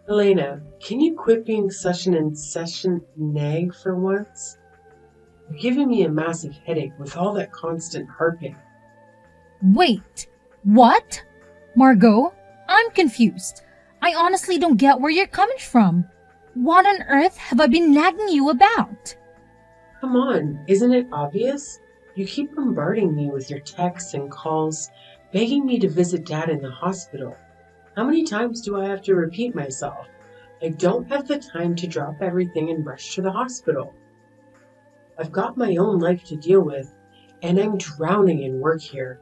Elena, can you quit being such an incessant nag for once? You're giving me a massive headache with all that constant harping. Wait, what? Margot, I'm confused. I honestly don't get where you're coming from. What on earth have I been nagging you about? Come on, isn't it obvious? You keep bombarding me with your texts and calls, begging me to visit Dad in the hospital. How many times do I have to repeat myself? I don't have the time to drop everything and rush to the hospital. I've got my own life to deal with, and I'm drowning in work here.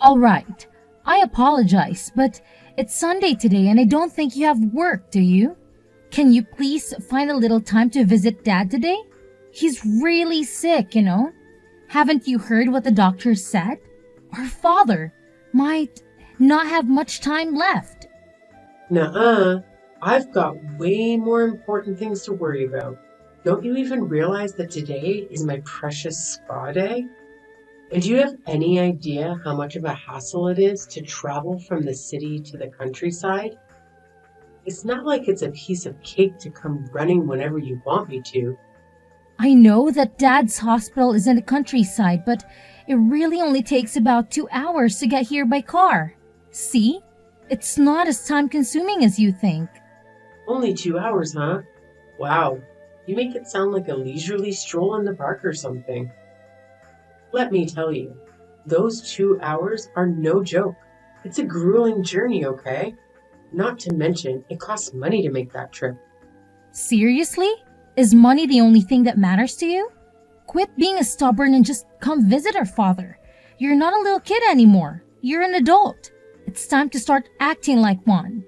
All right, I apologize, but it's Sunday today and I don't think you have work, do you? Can you please find a little time to visit Dad today? He's really sick, you know. Haven't you heard what the doctor said? Our father might not have much time left. Nuh-uh. I've got way more important things to worry about. Don't you even realize that today is my precious spa day? And do you have any idea how much of a hassle it is to travel from the city to the countryside? It's not like it's a piece of cake to come running whenever you want me to. I know that Dad's hospital is in the countryside, but it really only takes about 2 hours to get here by car. See? It's not as time-consuming as you think. Only 2 hours, huh? Wow, you make it sound like a leisurely stroll in the park or something. Let me tell you, those 2 hours are no joke. It's a grueling journey, okay? Not to mention, it costs money to make that trip. Seriously? Is money the only thing that matters to you? Quit being a stubborn and just come visit our father. You're not a little kid anymore. You're an adult. It's time to start acting like one.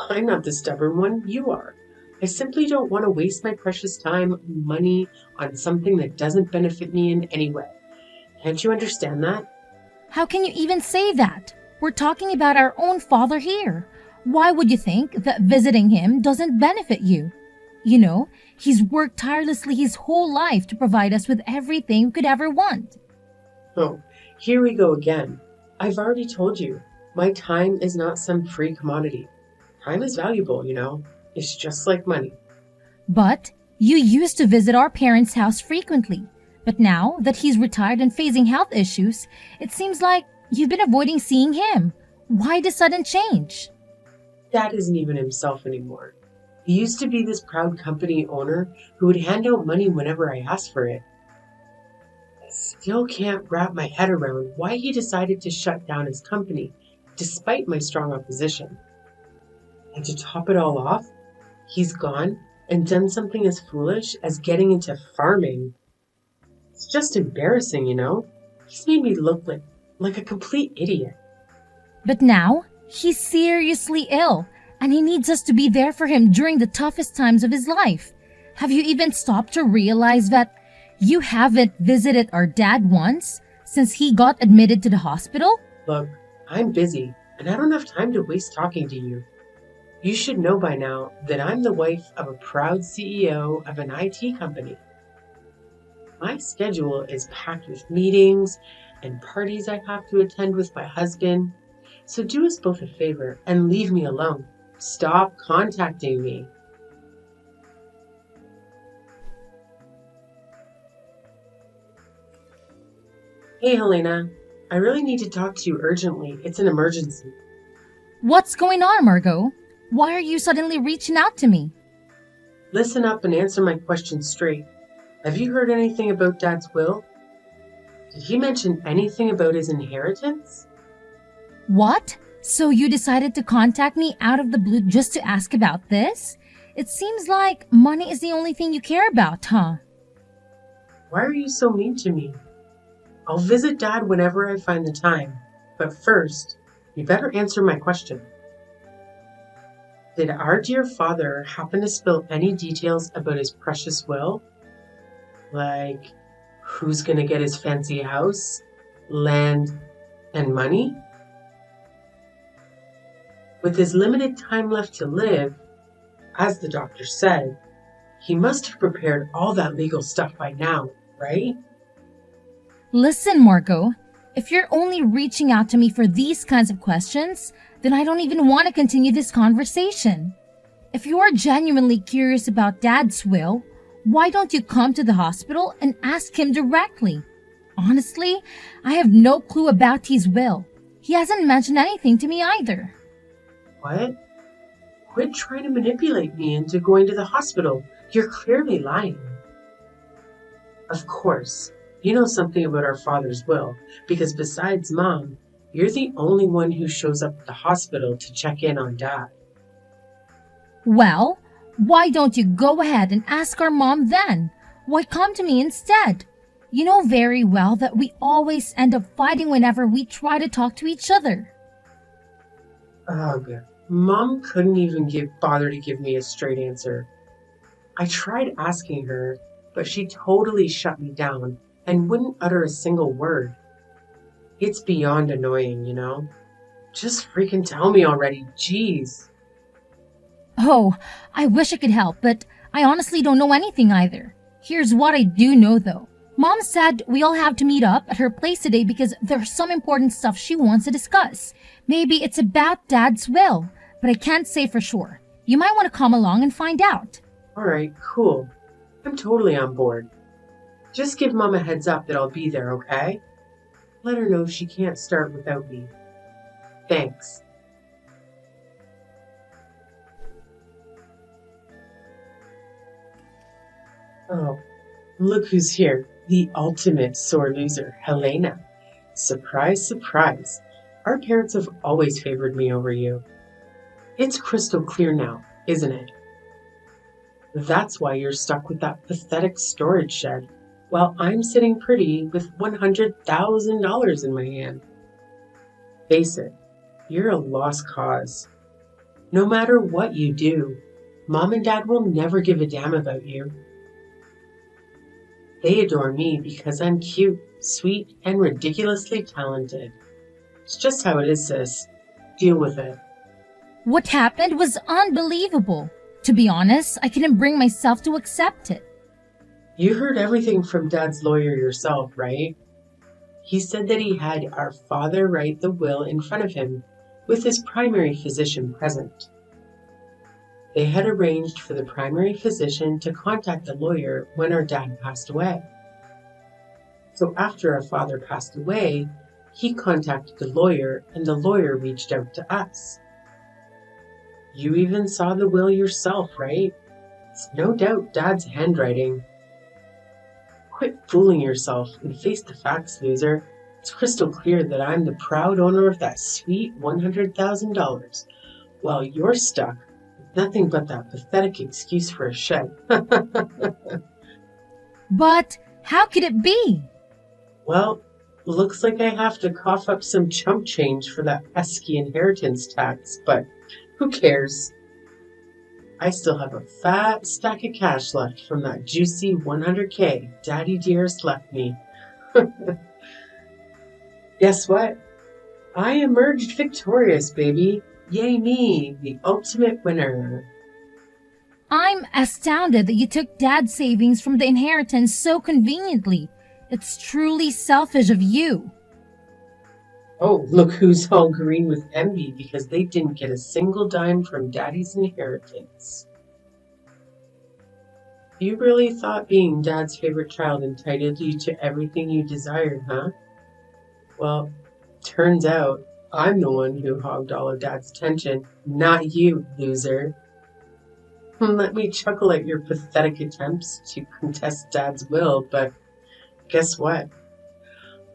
I'm not the stubborn one, you are. I simply don't want to waste my precious time and money on something that doesn't benefit me in any way. Can't you understand that? How can you even say that? We're talking about our own father here. Why would you think that visiting him doesn't benefit you? You know, he's worked tirelessly his whole life to provide us with everything we could ever want. Oh, here we go again. I've already told you, my time is not some free commodity. Time is valuable, you know. It's just like money. But you used to visit our parents' house frequently. But now that he's retired and facing health issues, it seems like you've been avoiding seeing him. Why the sudden change? Dad isn't even himself anymore. He used to be this proud company owner who would hand out money whenever I asked for it. I still can't wrap my head around why he decided to shut down his company, despite my strong opposition. And to top it all off, he's gone and done something as foolish as getting into farming. It's just embarrassing, you know? He's made me look like a complete idiot. But now, he's seriously ill, and he needs us to be there for him during the toughest times of his life. Have you even stopped to realize that you haven't visited our dad once since he got admitted to the hospital? Look, I'm busy, and I don't have time to waste talking to you. You should know by now that I'm the wife of a proud CEO of an IT company. My schedule is packed with meetings and parties I have to attend with my husband. So do us both a favor and leave me alone. Stop contacting me. Hey, Helena. I really need to talk to you urgently. It's an emergency. What's going on, Margot? Why are you suddenly reaching out to me? Listen up and answer my question straight. Have you heard anything about Dad's will? Did he mention anything about his inheritance? What? So you decided to contact me out of the blue just to ask about this? It seems like money is the only thing you care about, huh? Why are you so mean to me? I'll visit Dad whenever I find the time. But first, you better answer my question. Did our dear father happen to spill any details about his precious will? Like, who's going to get his fancy house, land, and money? With his limited time left to live, as the doctor said, he must have prepared all that legal stuff by now, right? Listen, Margot, if you're only reaching out to me for these kinds of questions, then I don't even want to continue this conversation. If you are genuinely curious about Dad's will, why don't you come to the hospital and ask him directly? Honestly, I have no clue about his will. He hasn't mentioned anything to me either. What? Quit trying to manipulate me into going to the hospital. You're clearly lying. Of course, you know something about our father's will, because besides Mom, you're the only one who shows up at the hospital to check in on Dad. Well, why don't you go ahead and ask our mom then? Why come to me instead? You know very well that we always end up fighting whenever we try to talk to each other. Ugh, Mom couldn't even bother to give me a straight answer. I tried asking her, but she totally shut me down and wouldn't utter a single word. It's beyond annoying, you know? Just freaking tell me already, jeez. Oh, I wish I could help, but I honestly don't know anything either. Here's what I do know though. Mom said we all have to meet up at her place today because there's some important stuff she wants to discuss. Maybe it's about Dad's will, but I can't say for sure. You might want to come along and find out. Alright, cool. I'm totally on board. Just give Mom a heads up that I'll be there, okay? Let her know she can't start without me. Thanks. Oh, look who's here. The ultimate sore loser, Helena. Surprise, surprise. Our parents have always favored me over you. It's crystal clear now, isn't it? That's why you're stuck with that pathetic storage shed, while I'm sitting pretty with $100,000 in my hand. Face it, you're a lost cause. No matter what you do, Mom and Dad will never give a damn about you. They adore me because I'm cute, sweet, and ridiculously talented. It's just how it is, sis. Deal with it. What happened was unbelievable. To be honest, I couldn't bring myself to accept it. You heard everything from Dad's lawyer yourself, right? He said that he had our father write the will in front of him, with his primary physician present. They had arranged for the primary physician to contact the lawyer when our dad passed away. So after our father passed away, he contacted the lawyer and the lawyer reached out to us. You even saw the will yourself, right? It's no doubt Dad's handwriting. Quit fooling yourself and face the facts, loser. It's crystal clear that I'm the proud owner of that sweet $100,000, while you're stuck with nothing but that pathetic excuse for a shed. But how could it be? Well, looks like I have to cough up some chump change for that pesky inheritance tax, but who cares? I still have a fat stack of cash left from that juicy 100K Daddy Dearest left me. Guess what? I emerged victorious, baby. Yay me, the ultimate winner. I'm astounded that you took Dad's savings from the inheritance so conveniently. It's truly selfish of you. Oh, look who's all green with envy because they didn't get a single dime from Daddy's inheritance. You really thought being Dad's favorite child entitled you to everything you desired, huh? Well, turns out I'm the one who hogged all of Dad's attention, not you, loser. Let me chuckle at your pathetic attempts to contest Dad's will, but guess what?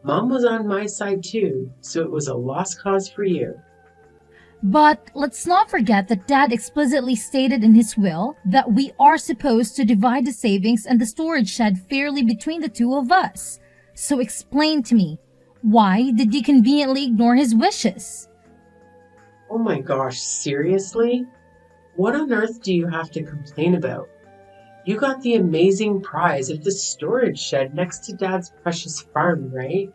Mom was on my side too, so it was a lost cause for you. But let's not forget that Dad explicitly stated in his will that we are supposed to divide the savings and the storage shed fairly between the two of us. So explain to me, why did you conveniently ignore his wishes? Oh my gosh, seriously? What on earth do you have to complain about? You got the amazing prize of the storage shed next to Dad's precious farm, right?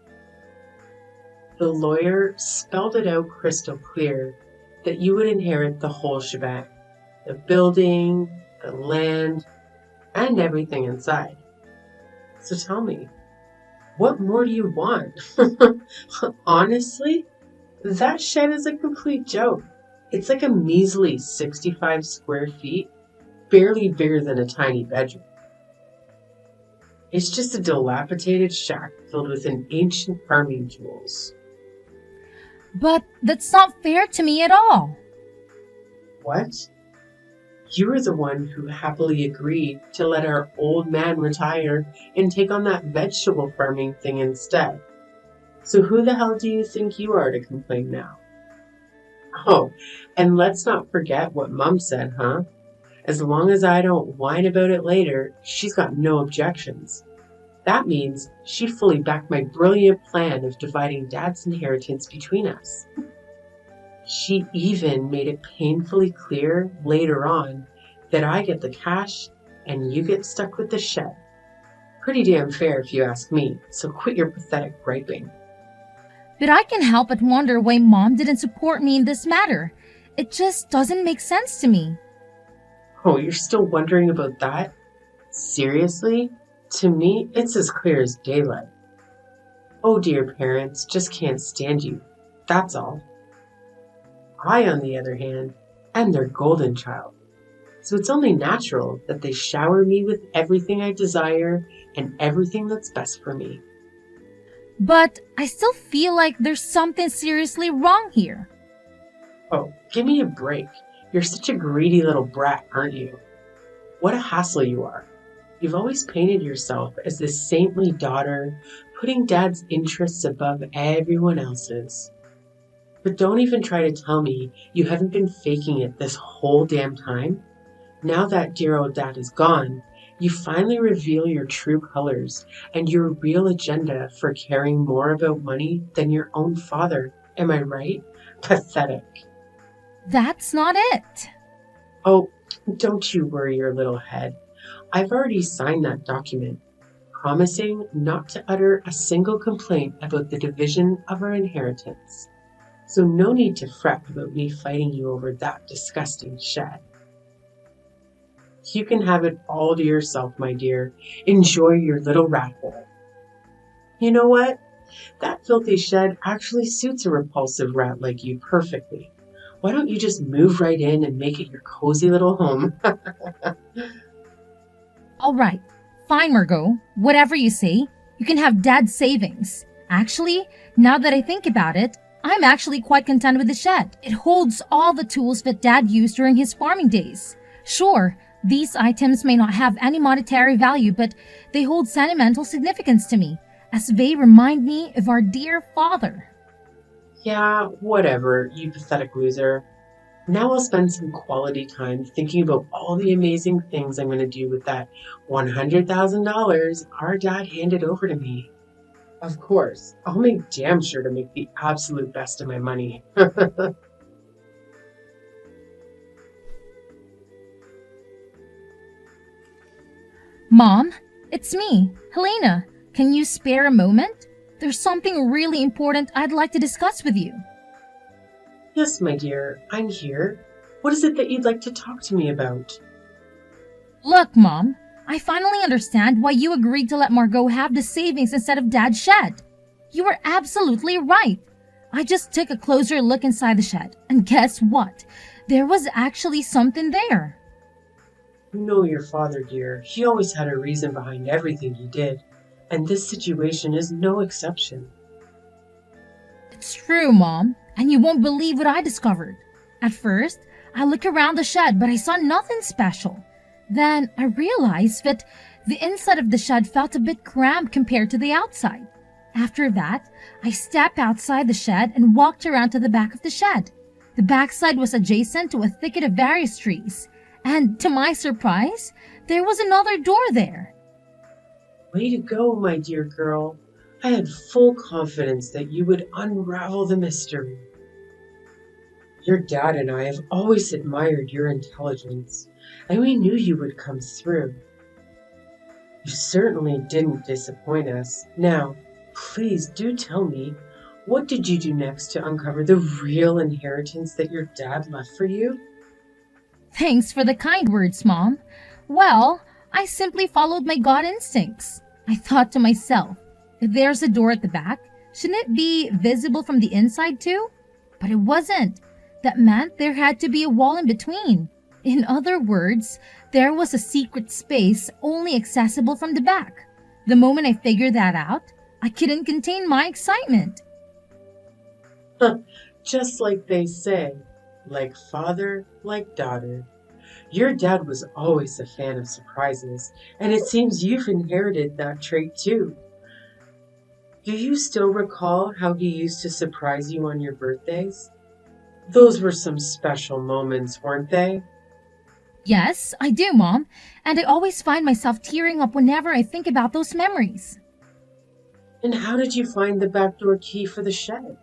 The lawyer spelled it out crystal clear that you would inherit the whole shebang, the building, the land, and everything inside. So tell me, what more do you want? Honestly, that shed is a complete joke. It's like a measly 65 square feet, barely bigger than a tiny bedroom. It's just a dilapidated shack filled with an ancient farming tools. But that's not fair to me at all. What? You were the one who happily agreed to let our old man retire and take on that vegetable farming thing instead. So who the hell do you think you are to complain now? Oh, and let's not forget what Mum said, huh? As long as I don't whine about it later, she's got no objections. That means she fully backed my brilliant plan of dividing Dad's inheritance between us. She even made it painfully clear later on that I get the cash and you get stuck with the shed. Pretty damn fair if you ask me, so quit your pathetic griping. But I can help but wonder why Mom didn't support me in this matter. It just doesn't make sense to me. Oh, you're still wondering about that? Seriously? To me, it's as clear as daylight. Oh dear, parents just can't stand you. That's all. I, on the other hand, am their golden child. So it's only natural that they shower me with everything I desire and everything that's best for me. But I still feel like there's something seriously wrong here. Oh, give me a break. You're such a greedy little brat, aren't you? What a hassle you are. You've always painted yourself as this saintly daughter, putting Dad's interests above everyone else's. But don't even try to tell me you haven't been faking it this whole damn time. Now that dear old Dad is gone, you finally reveal your true colors and your real agenda for caring more about money than your own father. Am I right? Pathetic. That's not it. Oh, don't you worry your little head. I've already signed that document, promising not to utter a single complaint about the division of our inheritance. So no need to fret about me fighting you over that disgusting shed. You can have it all to yourself, my dear. Enjoy your little rat hole. You know what? That filthy shed actually suits a repulsive rat like you perfectly. Why don't you just move right in and make it your cozy little home? All right, fine, Margot. Whatever you say, you can have Dad's savings. Actually, now that I think about it, I'm actually quite content with the shed. It holds all the tools that Dad used during his farming days. Sure, these items may not have any monetary value, but they hold sentimental significance to me, as they remind me of our dear father. Yeah, whatever, you pathetic loser. Now I'll spend some quality time thinking about all the amazing things I'm going to do with that $100,000 our dad handed over to me. Of course, I'll make damn sure to make the absolute best of my money. Mom, it's me, Helena. Can you spare a moment? There's something really important I'd like to discuss with you. Yes, my dear, I'm here. What is it that you'd like to talk to me about? Look, Mom, I finally understand why you agreed to let Margot have the savings instead of Dad's shed. You were absolutely right. I just took a closer look inside the shed, and guess what? There was actually something there. You know your father, dear. He always had a reason behind everything he did, and this situation is no exception. It's true, Mom, and you won't believe what I discovered. At first, I looked around the shed, but I saw nothing special. Then I realized that the inside of the shed felt a bit cramped compared to the outside. After that, I stepped outside the shed and walked around to the back of the shed. The backside was adjacent to a thicket of various trees, and to my surprise, there was another door there. Way to go, my dear girl. I had full confidence that you would unravel the mystery. Your dad and I have always admired your intelligence, and we knew you would come through. You certainly didn't disappoint us. Now, please do tell me, what did you do next to uncover the real inheritance that your dad left for you? Thanks for the kind words, Mom. Well, I simply followed my gut instincts. I thought to myself, if there's a door at the back, shouldn't it be visible from the inside too? But it wasn't. That meant there had to be a wall in between. In other words, there was a secret space only accessible from the back. The moment I figured that out, I couldn't contain my excitement. Just like they say, like father, like daughter. Your dad was always a fan of surprises, and it seems you've inherited that trait too. Do you still recall how he used to surprise you on your birthdays? Those were some special moments, weren't they? Yes, I do, Mom, and I always find myself tearing up whenever I think about those memories. And how did you find the back door key for the shed?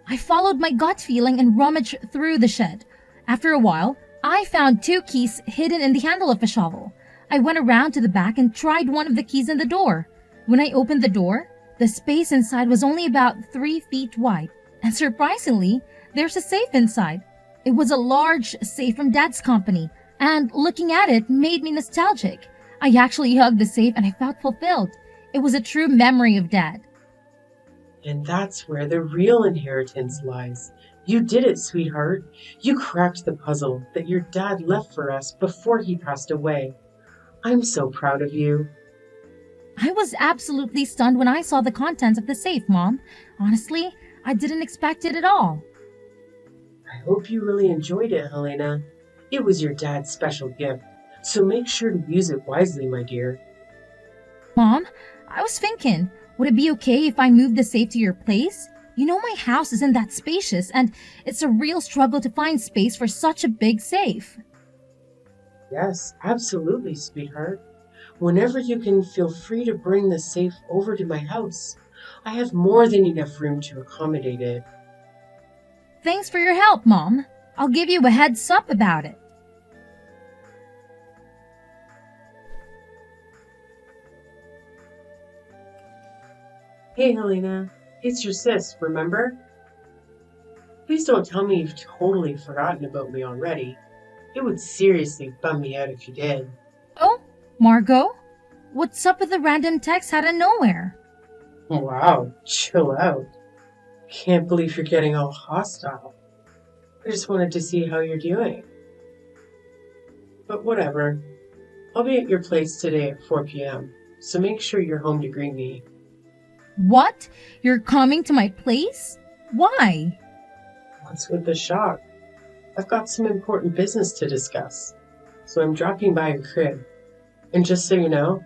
I followed my gut feeling and rummaged through the shed. After a while, I found two keys hidden in the handle of a shovel. I went around to the back and tried one of the keys in the door. When I opened the door, the space inside was only about 3 feet wide, and surprisingly, there's a safe inside. It was a large safe from Dad's company, and looking at it made me nostalgic. I actually hugged the safe and I felt fulfilled. It was a true memory of Dad. And that's where the real inheritance lies. You did it, sweetheart. You cracked the puzzle that your dad left for us before he passed away. I'm so proud of you. I was absolutely stunned when I saw the contents of the safe, Mom. Honestly, I didn't expect it at all. I hope you really enjoyed it, Helena. It was your dad's special gift, so make sure to use it wisely, my dear. Mom, I was thinking, would it be okay if I moved the safe to your place? You know my house isn't that spacious, and it's a real struggle to find space for such a big safe. Yes, absolutely, sweetheart. Whenever you can, feel free to bring the safe over to my house. I have more than enough room to accommodate it. Thanks for your help, Mom. I'll give you a heads up about it. Hey, Helena. It's your sis, remember? Please don't tell me you've totally forgotten about me already. It would seriously bum me out if you did. Oh, Margot? What's up with the random text out of nowhere? Wow, chill out. Can't believe you're getting all hostile. I just wanted to see how you're doing. But whatever. I'll be at your place today at 4 p.m., so make sure you're home to greet me. What? You're coming to my place? Why? What's with the shock? I've got some important business to discuss, so I'm dropping by your crib. And just so you know,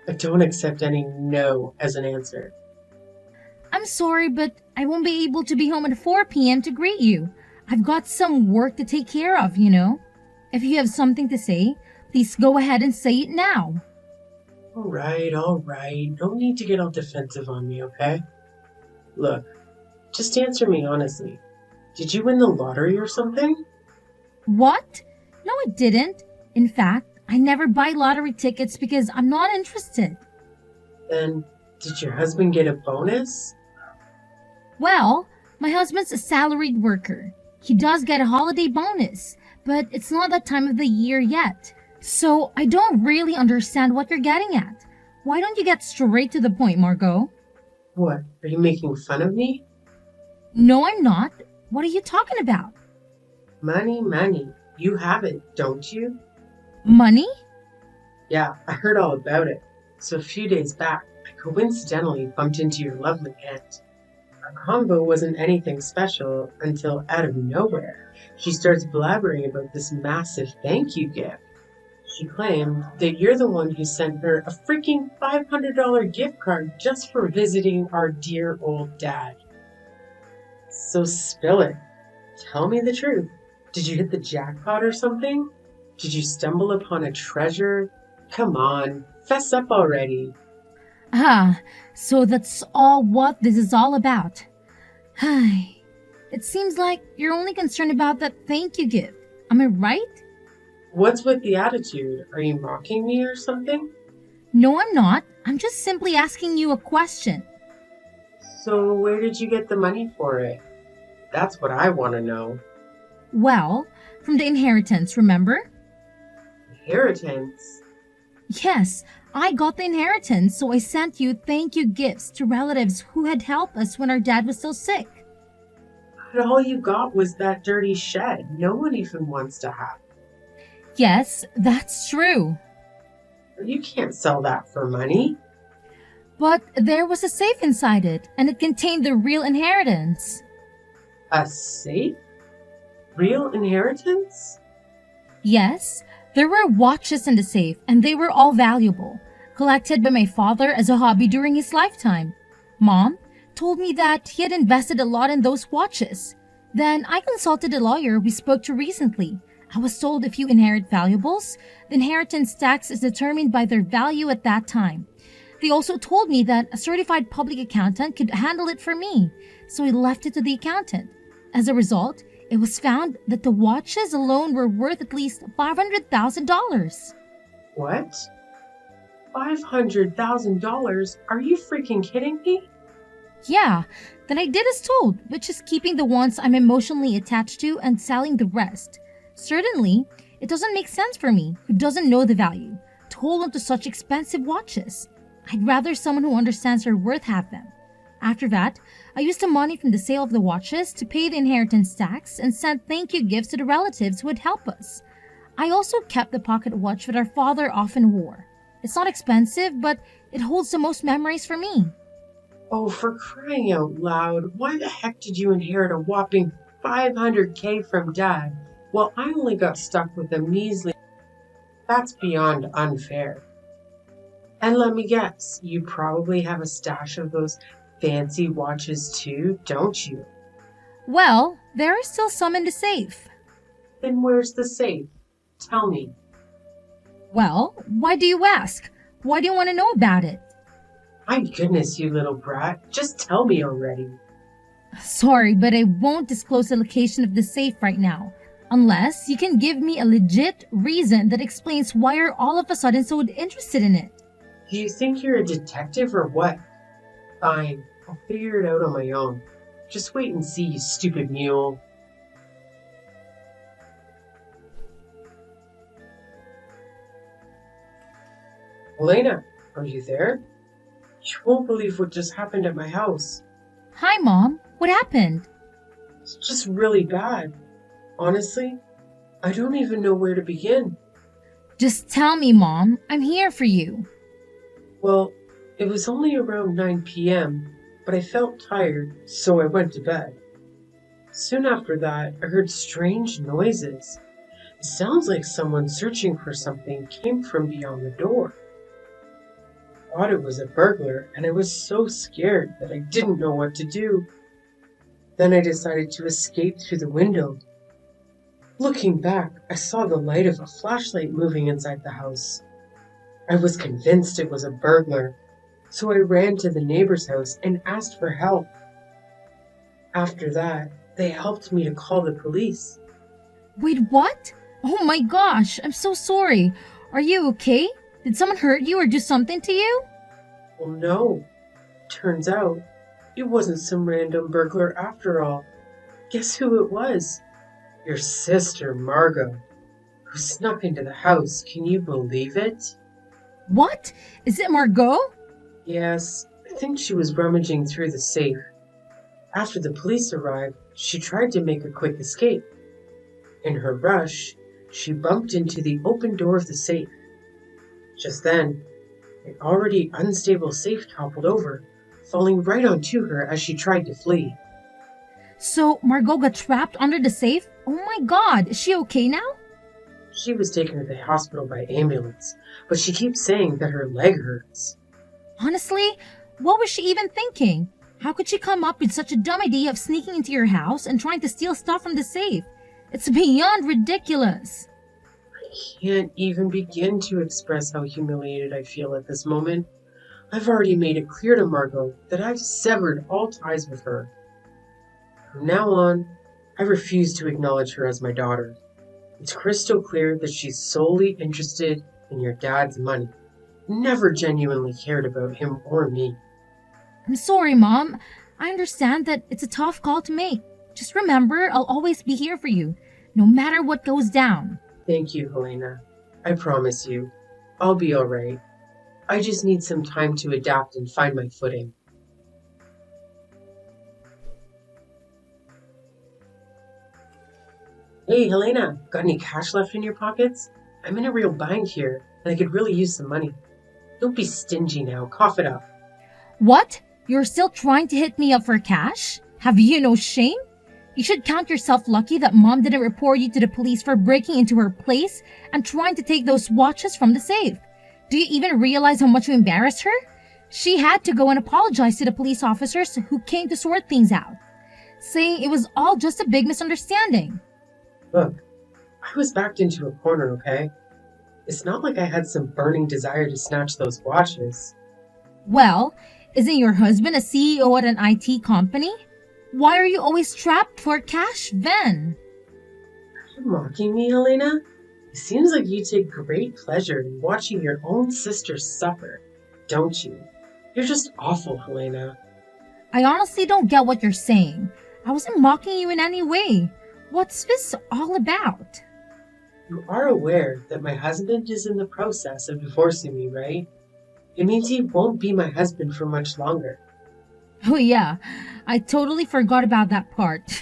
I don't accept any no as an answer. I'm sorry, but I won't be able to be home at 4 p.m. to greet you. I've got some work to take care of, you know. If you have something to say, please go ahead and say it now. All right. No need to get all defensive on me, okay? Look, just answer me honestly. Did you win the lottery or something? What? No, I didn't. In fact, I never buy lottery tickets because I'm not interested. Then, did your husband get a bonus? Well, my husband's a salaried worker. He does get a holiday bonus, but it's not that time of the year yet. So I don't really understand what you're getting at. Why don't you get straight to the point, Margot? What, are you making fun of me? No, I'm not. What are you talking about? Money. You have it, don't you? Money? Yeah, I heard all about it. So a few days back, I coincidentally bumped into your lovely aunt. Our convo wasn't anything special until out of nowhere, she starts blabbering about this massive thank you gift. She claimed that you're the one who sent her a freaking $500 gift card just for visiting our dear old dad. So spill it. Tell me the truth. Did you hit the jackpot or something? Did you stumble upon a treasure? Come on, fess up already. So that's all what this is all about. It seems like you're only concerned about that thank you gift. Am I right? What's with the attitude? Are you mocking me or something? No, I'm not. I'm just simply asking you a question. So where did you get the money for it? That's what I want to know. Well, from the inheritance, remember? Inheritance? Yes, I got the inheritance, so I sent you thank you gifts to relatives who had helped us when our dad was still sick. But all you got was that dirty shed no one even wants to have. Yes, that's true. You can't sell that for money. But there was a safe inside it, and it contained the real inheritance. A safe? Real inheritance? Yes, there were watches in the safe, and they were all valuable, collected by my father as a hobby during his lifetime. Mom told me that he had invested a lot in those watches. Then I consulted a lawyer we spoke to recently. I was told if you inherit valuables, the inheritance tax is determined by their value at that time. They also told me that a certified public accountant could handle it for me, so I left it to the accountant. As a result, it was found that the watches alone were worth at least $500,000. What? $500,000? Are you freaking kidding me? Yeah, then I did as told, which is keeping the ones I'm emotionally attached to and selling the rest. Certainly, it doesn't make sense for me, who doesn't know the value, to hold on to such expensive watches. I'd rather someone who understands their worth have them. After that, I used the money from the sale of the watches to pay the inheritance tax and sent thank you gifts to the relatives who would help us. I also kept the pocket watch that our father often wore. It's not expensive, but it holds the most memories for me. Oh, for crying out loud, why the heck did you inherit a whopping $500K from Dad? Well, I only got stuck with a measly. That's beyond unfair. And let me guess, you probably have a stash of those fancy watches too, don't you? Well, there are still some in the safe. Then where's the safe? Tell me. Well, why do you ask? Why do you want to know about it? My goodness, you little brat. Just tell me already. Sorry, but I won't disclose the location of the safe right now. Unless you can give me a legit reason that explains why you're all of a sudden so interested in it. Do you think you're a detective or what? Fine, I'll figure it out on my own. Just wait and see, you stupid mule. Elena, are you there? You won't believe what just happened at my house. Hi, Mom. What happened? It's just really bad. Honestly, I don't even know where to begin. Just tell me, Mom. I'm here for you. Well, it was only around 9 p.m., but I felt tired, so I went to bed. Soon after that, I heard strange noises. It sounds like someone searching for something came from beyond the door. I thought it was a burglar, and I was so scared that I didn't know what to do. Then I decided to escape through the window. Looking back, I saw the light of a flashlight moving inside the house. I was convinced it was a burglar, so I ran to the neighbor's house and asked for help. After that, they helped me to call the police. Wait, what? Oh my gosh, I'm so sorry. Are you okay? Did someone hurt you or do something to you? Well, no. Turns out, it wasn't some random burglar after all. Guess who it was? Your sister, Margot, who snuck into the house. Can you believe it? What? Is it Margot? Yes, I think she was rummaging through the safe. After the police arrived, she tried to make a quick escape. In her rush, she bumped into the open door of the safe. Just then, the already unstable safe toppled over, falling right onto her as she tried to flee. So Margot got trapped under the safe? Oh my god, is she okay now? She was taken to the hospital by ambulance, but she keeps saying that her leg hurts. Honestly, what was she even thinking? How could she come up with such a dumb idea of sneaking into your house and trying to steal stuff from the safe? It's beyond ridiculous. I can't even begin to express how humiliated I feel at this moment. I've already made it clear to Margot that I've severed all ties with her. From now on, I refuse to acknowledge her as my daughter. It's crystal clear that she's solely interested in your dad's money, never genuinely cared about him or me. I'm sorry, Mom. I understand that it's a tough call to make. Just remember, I'll always be here for you, no matter what goes down. Thank you, Helena. I promise you, I'll be all right. I just need some time to adapt and find my footing. Hey, Helena, got any cash left in your pockets? I'm in a real bind here, and I could really use some money. Don't be stingy now. Cough it up. What? You're still trying to hit me up for cash? Have you no shame? You should count yourself lucky that mom didn't report you to the police for breaking into her place and trying to take those watches from the safe. Do you even realize how much you embarrassed her? She had to go and apologize to the police officers who came to sort things out, saying it was all just a big misunderstanding. Look, I was backed into a corner, okay? It's not like I had some burning desire to snatch those watches. Well, isn't your husband a CEO at an IT company? Why are you always trapped for cash then? Are you mocking me, Helena? It seems like you take great pleasure in watching your own sister suffer, don't you? You're just awful, Helena. I honestly don't get what you're saying. I wasn't mocking you in any way. What's this all about? You are aware that my husband is in the process of divorcing me, right? It means he won't be my husband for much longer. Oh yeah, I totally forgot about that part.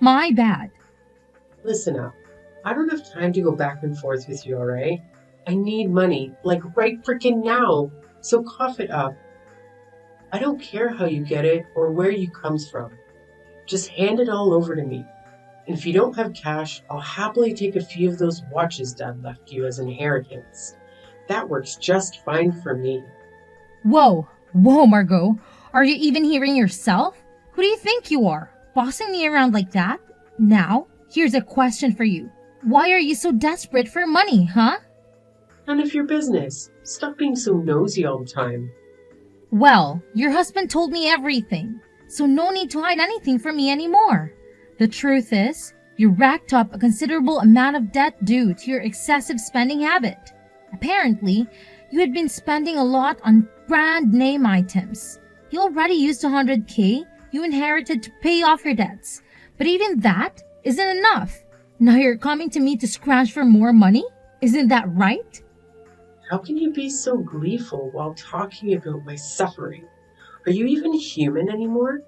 My bad. Listen up. I don't have time to go back and forth with you, alright? I need money, like right freaking now, so cough it up. I don't care how you get it or where you comes from. Just hand it all over to me. And if you don't have cash, I'll happily take a few of those watches Dad left you as inheritance. That works just fine for me. Whoa, Margot. Are you even hearing yourself? Who do you think you are? Bossing me around like that? Now, here's a question for you. Why are you so desperate for money, huh? None of your business. Stop being so nosy all the time. Well, your husband told me everything, so no need to hide anything from me anymore. The truth is, you racked up a considerable amount of debt due to your excessive spending habit. Apparently, you had been spending a lot on brand name items. You already used $100K you inherited to pay off your debts, but even that isn't enough. Now you're coming to me to scratch for more money? Isn't that right? How can you be so gleeful while talking about my suffering? Are you even human anymore?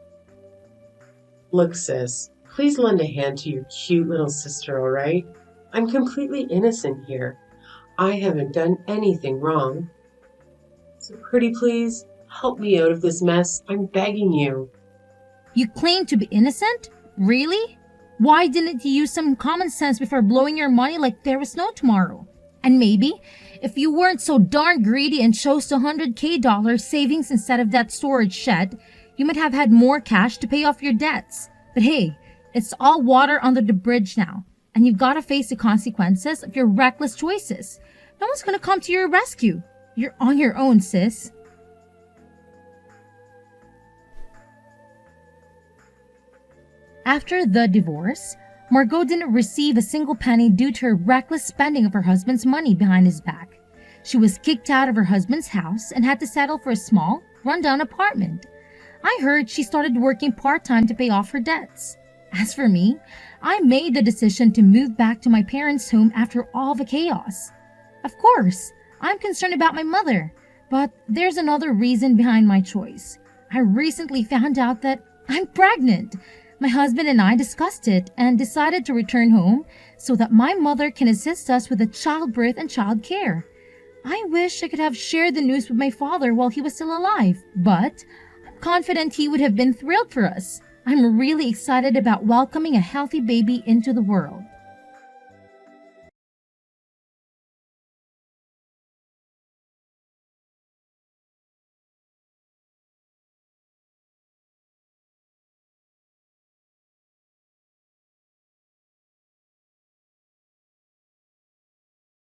Look, sis, please lend a hand to your cute little sister, alright? I'm completely innocent here. I haven't done anything wrong. So pretty please, help me out of this mess. I'm begging you. You claim to be innocent? Really? Why didn't you use some common sense before blowing your money like there was no tomorrow? And maybe, if you weren't so darn greedy and chose the $100K savings instead of that storage shed, you might have had more cash to pay off your debts. But hey, it's all water under the bridge now, and you've got to face the consequences of your reckless choices. No one's gonna come to your rescue. You're on your own, sis. After the divorce, Margot didn't receive a single penny due to her reckless spending of her husband's money behind his back. She was kicked out of her husband's house and had to settle for a small, rundown apartment. I heard she started working part-time to pay off her debts. As for me, I made the decision to move back to my parents' home after all the chaos. Of course, I'm concerned about my mother, but there's another reason behind my choice. I recently found out that I'm pregnant. My husband and I discussed it and decided to return home so that my mother can assist us with the childbirth and child care. I wish I could have shared the news with my father while he was still alive, but I'm confident he would have been thrilled for us. I'm really excited about welcoming a healthy baby into the world.